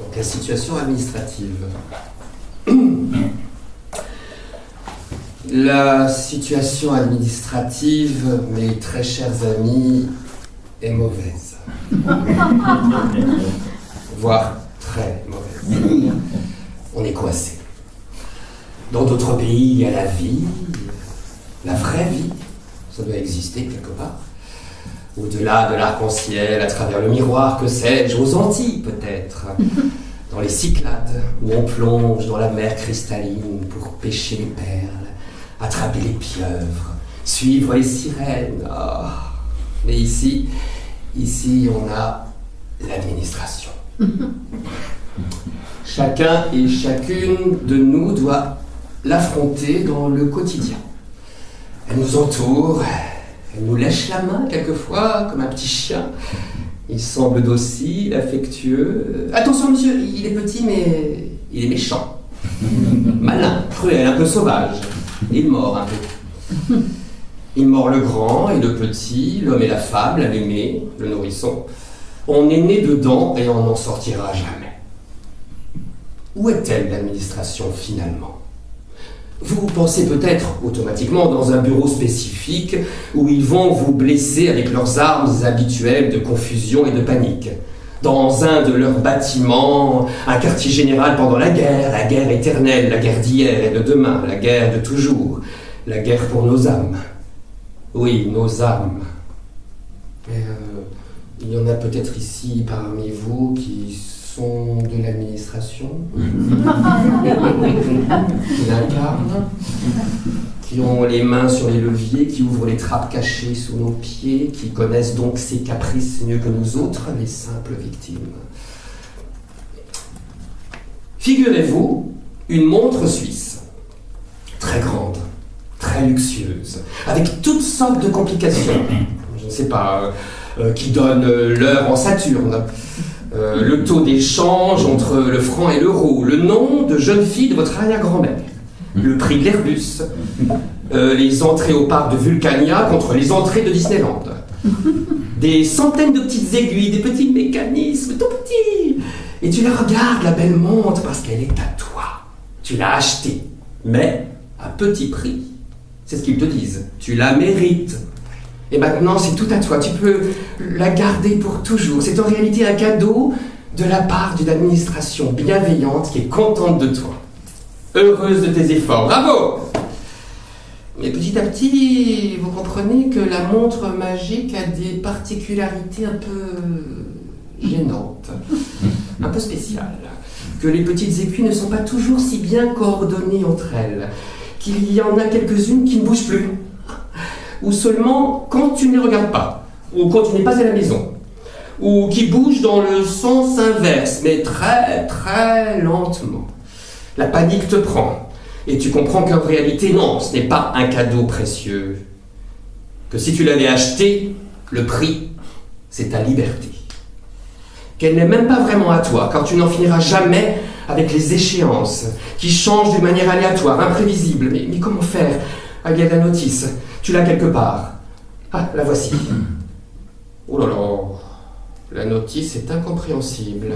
Donc la situation administrative. La situation administrative, mes très chers amis, est mauvaise. Voire très mauvaise. On est coincé. Dans d'autres pays, il y a la vie, la vraie vie. Ça doit exister quelque part. Au-delà de l'arc-en-ciel, à travers le miroir, que sais-je, aux Antilles peut-être. Dans les Cyclades, où on plonge dans la mer cristalline pour pêcher les perles, attraper les pieuvres, suivre les sirènes. Oh. Mais ici, on a l'administration. Chacun et chacune de nous doit l'affronter dans le quotidien. Elle nous entoure, elle nous lèche la main quelquefois, comme un petit chien. Il semble docile, affectueux. Attention monsieur, il est petit mais il est méchant. Malin, cruel, un peu sauvage. Il mord un peu. Il mord le grand et le petit, l'homme et la femme, l'allumé, le nourrisson. On est né dedans et on n'en sortira jamais. Où est-elle l'administration finalement ? Vous pensez peut-être automatiquement dans un bureau spécifique où ils vont vous blesser avec leurs armes habituelles de confusion et de panique. Dans un de leurs bâtiments, un quartier général pendant la guerre éternelle, la guerre d'hier et de demain, la guerre de toujours, la guerre pour nos âmes. Oui, nos âmes. Mais il y en a peut-être ici parmi vous qui sont de l'administration, qui l'incarnent, qui ont les mains sur les leviers, qui ouvrent les trappes cachées sous nos pieds, qui connaissent donc ses caprices mieux que nous autres, les simples victimes. Figurez-vous une montre suisse, très grande, très luxueuse, avec toutes sortes de complications, je ne sais pas, qui donne l'heure en Saturne, le taux d'échange entre le franc et l'euro, le nom de jeune fille de votre arrière-grand-mère, le prix de l'Airbus, les entrées au parc de Vulcania contre les entrées de Disneyland, des centaines de petites aiguilles, des petits mécanismes tout petits. Et tu la regardes, la belle montre, parce qu'elle est à toi. Tu l'as achetée, mais à petit prix. C'est ce qu'ils te disent. Tu la mérites. Et maintenant, c'est tout à toi. Tu peux la garder pour toujours. C'est en réalité un cadeau de la part d'une administration bienveillante qui est contente de toi. Heureuse de tes efforts. Bravo! Mais petit à petit, vous comprenez que la montre magique a des particularités un peu gênantes, un peu spéciales. Que les petites aiguilles ne sont pas toujours si bien coordonnées entre elles. Qu'il y en a quelques-unes qui ne bougent plus. Ou seulement quand tu ne les regardes pas, ou quand tu n'es pas à la maison, ou qui bougent dans le sens inverse, mais très très lentement. La panique te prend, et tu comprends qu'en réalité, non, ce n'est pas un cadeau précieux. Que si tu l'avais acheté, le prix, c'est ta liberté. Qu'elle n'est même pas vraiment à toi, car tu n'en finiras jamais avec les échéances, qui changent d'une manière aléatoire, imprévisible. Mais comment faire? Ah, il y a la notice. Tu l'as quelque part. Ah, la voici. Oh là là, la notice est incompréhensible.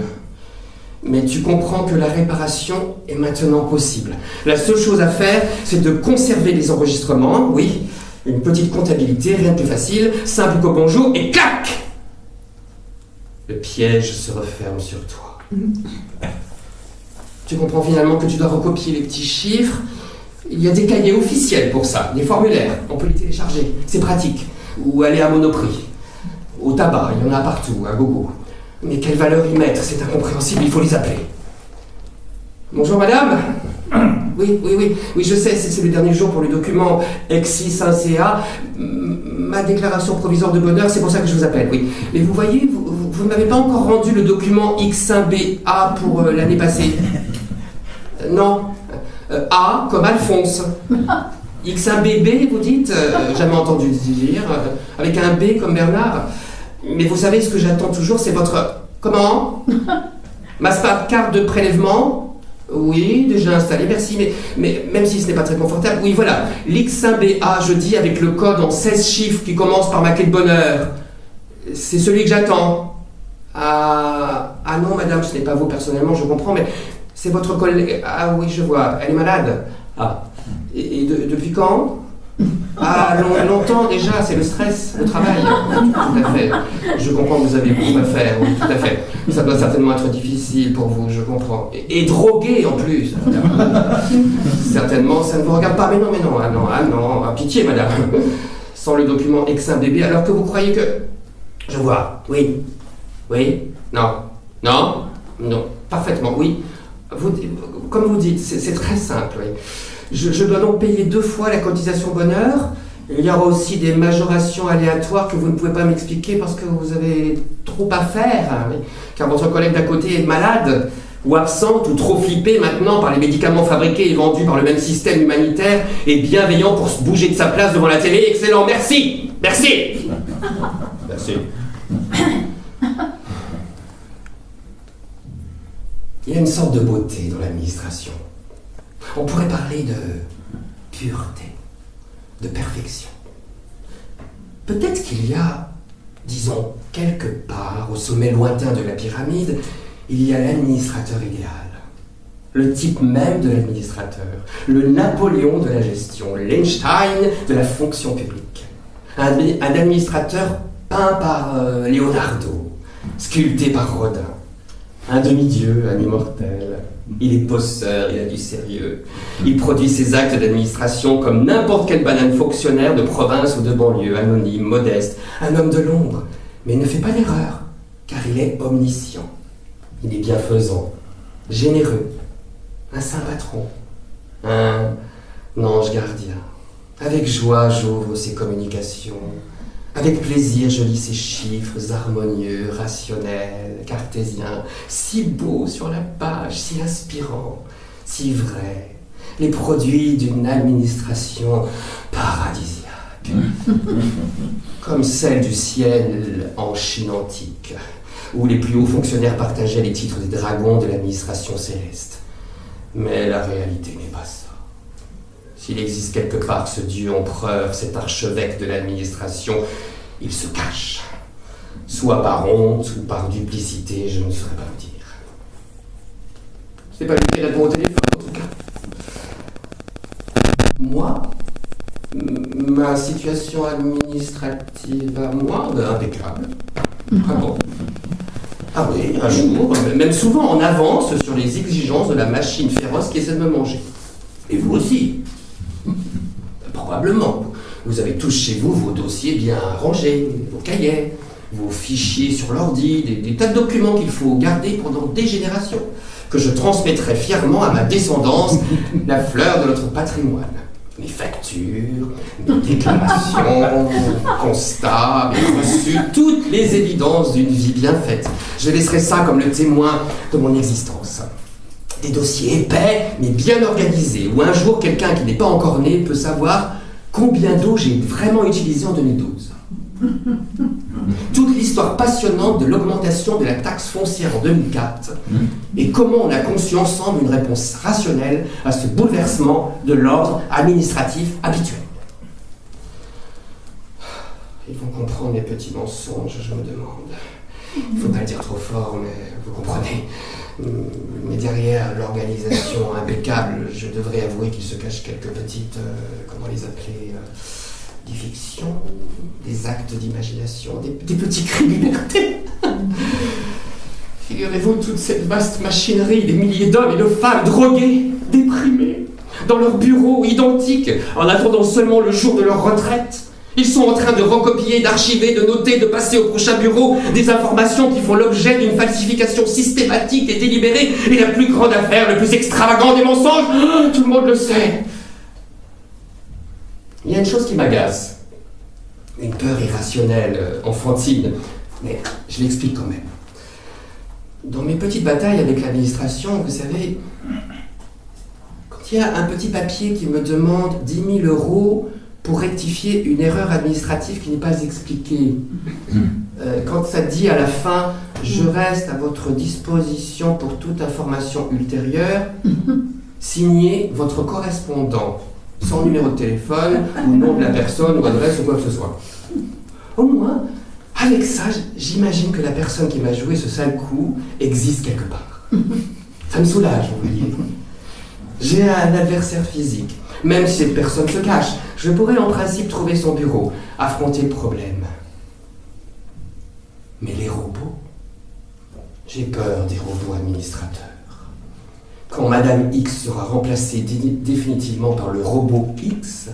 Mais tu comprends que la réparation est maintenant possible. La seule chose à faire, c'est de conserver les enregistrements, oui, une petite comptabilité, rien de plus facile, simple qu'au bonjour, et clac! Le piège se referme sur toi. Tu comprends finalement que tu dois recopier les petits chiffres. Il y a des cahiers officiels pour ça, des formulaires, on peut les télécharger, c'est pratique. Ou aller à Monoprix. Au tabac, il y en a partout, à gogo. Mais quelle valeur y mettre? C'est incompréhensible, il faut les appeler. Bonjour madame. Oui, je sais, c'est le dernier jour pour le document X6-1CA. Ma déclaration provisoire de bonheur, c'est pour ça que je vous appelle, oui. Mais vous voyez, vous ne m'avez pas encore rendu le document X1BA pour l'année passée. Non. A comme Alphonse. X1BB, vous dites, jamais entendu dire, avec un B comme Bernard. Mais vous savez, ce que j'attends toujours, c'est votre... Comment? Ma carte de prélèvement? Oui, déjà installée, merci, mais même si ce n'est pas très confortable, oui, voilà. L'X1BA, je dis, avec le code en 16 chiffres qui commence par ma clé de bonheur. C'est celui que j'attends. Ah Ah non, madame, ce n'est pas vous personnellement, je comprends, mais c'est votre collègue. Ah oui, je vois, elle est malade. Ah. Et depuis quand? Ah, longtemps déjà, c'est le stress, le travail. Tout à fait. Je comprends que vous avez beaucoup à faire, oui, tout à fait. Ça doit certainement être difficile pour vous, je comprends. Et drogué en plus. Certainement, ça ne vous regarde pas. Mais non, ah non, pitié, madame. Sans le document ex-un bébé, alors que vous croyez que... Je vois, oui, non, parfaitement, oui. Comme vous dites, c'est très simple, oui. Je dois donc payer 2 fois la cotisation bonheur. Il y aura aussi des majorations aléatoires que vous ne pouvez pas m'expliquer parce que vous avez trop à faire, hein, car votre collègue d'à côté est malade, ou absente, ou trop flippée maintenant par les médicaments fabriqués et vendus par le même système humanitaire et bienveillant pour se bouger de sa place devant la télé. Excellent, merci. Il y a une sorte de beauté dans l'administration. On pourrait parler de pureté, de perfection. Peut-être qu'il y a, disons, quelque part, au sommet lointain de la pyramide, il y a l'administrateur idéal. Le type même de l'administrateur, le Napoléon de la gestion, l'Einstein de la fonction publique. Un administrateur peint par Leonardo, sculpté par Rodin. Un demi-dieu, un immortel. Il est bosseur, il a du sérieux. Il produit ses actes d'administration comme n'importe quel banane fonctionnaire de province ou de banlieue, anonyme, modeste, un homme de l'ombre. Mais il ne fait pas d'erreur, car il est omniscient. Il est bienfaisant, généreux, un saint patron, un ange gardien. Avec joie, j'ouvre ses communications. Avec plaisir, je lis ces chiffres harmonieux, rationnels, cartésiens, si beaux sur la page, si inspirants, si vrais, les produits d'une administration paradisiaque, comme celle du ciel en Chine antique, où les plus hauts fonctionnaires partageaient les titres des dragons de l'administration céleste. Mais la réalité n'est pas ça. S'il existe quelque part ce dieu empereur, cet archevêque de l'administration, il se cache. Soit par honte ou par duplicité, je ne saurais pas vous dire. C'est pas lui qui répond au téléphone, en tout cas. Moi, ma situation administrative à moi, impeccable. Vraiment. Ah oui, un jour, même souvent en avance sur les exigences de la machine féroce qui essaie de me manger. Et vous aussi. Probablement. Vous avez tous chez vous vos dossiers bien rangés, vos cahiers, vos fichiers sur l'ordi, des tas de documents qu'il faut garder pendant des générations, que je transmettrai fièrement à ma descendance, la fleur de notre patrimoine. Mes factures, mes déclarations, constats, mes reçus, toutes les évidences d'une vie bien faite. Je laisserai ça comme le témoin de mon existence. Des dossiers épais, mais bien organisés, où un jour quelqu'un qui n'est pas encore né peut savoir combien d'eau j'ai vraiment utilisé en 2012. Toute l'histoire passionnante de l'augmentation de la taxe foncière en 2004 et comment on a conçu ensemble une réponse rationnelle à ce bouleversement de l'ordre administratif habituel. Ils vont comprendre mes petits mensonges, je me demande. Il ne faut pas le dire trop fort, mais vous comprenez. Mais derrière l'organisation impeccable, je devrais avouer qu'il se cache quelques petites, comment les appeler, des fictions, des actes d'imagination, des petits cris de liberté. Figurez-vous toute cette vaste machinerie, des milliers d'hommes et de femmes drogués, déprimés, dans leurs bureaux identiques, en attendant seulement le jour de leur retraite. Ils sont en train de recopier, d'archiver, de noter, de passer au prochain bureau des informations qui font l'objet d'une falsification systématique et délibérée, et la plus grande affaire, le plus extravagant des mensonges, tout le monde le sait. Il y a une chose qui m'agace, une peur irrationnelle, enfantine, mais je l'explique quand même. Dans mes petites batailles avec l'administration, vous savez, quand il y a un petit papier qui me demande 10 000 € pour rectifier une erreur administrative qui n'est pas expliquée. Quand ça dit à la fin « Je reste à votre disposition pour toute information ultérieure », signez votre correspondant, sans numéro de téléphone, ou nom de la personne, ou adresse, ou quoi que ce soit. Au moins, Avec ça, j'imagine que la personne qui m'a joué ce sale coup existe quelque part. Ça me soulage, vous voyez. J'ai un adversaire physique. Même si cette personne se cache, je pourrais en principe trouver son bureau, affronter le problème. Mais les robots, j'ai peur des robots administrateurs. Quand Madame X sera remplacée définitivement par le robot X,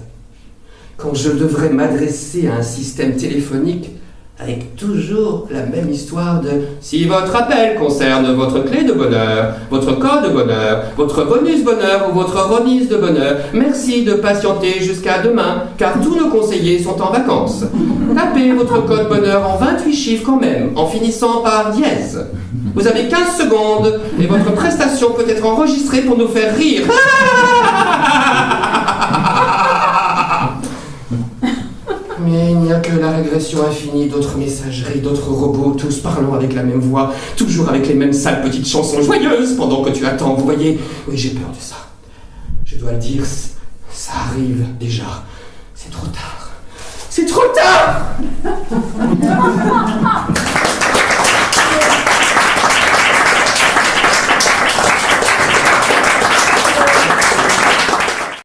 quand je devrais m'adresser à un système téléphonique avec toujours la même histoire de « Si votre appel concerne votre clé de bonheur, votre code de bonheur, votre bonus bonheur ou votre remise de bonheur, merci de patienter jusqu'à demain, car tous nos conseillers sont en vacances. Tapez votre code bonheur en 28 chiffres quand même, en finissant par dièse. Vous avez 15 secondes et votre prestation peut être enregistrée pour nous faire rire. » Mais il n'y a que la régression infinie d'autres messageries, d'autres robots, tous parlant avec la même voix, toujours avec les mêmes sales petites chansons joyeuses pendant que tu attends. Vous voyez, oui, j'ai peur de ça. Je dois le dire, ça arrive déjà. C'est trop tard. C'est trop tard.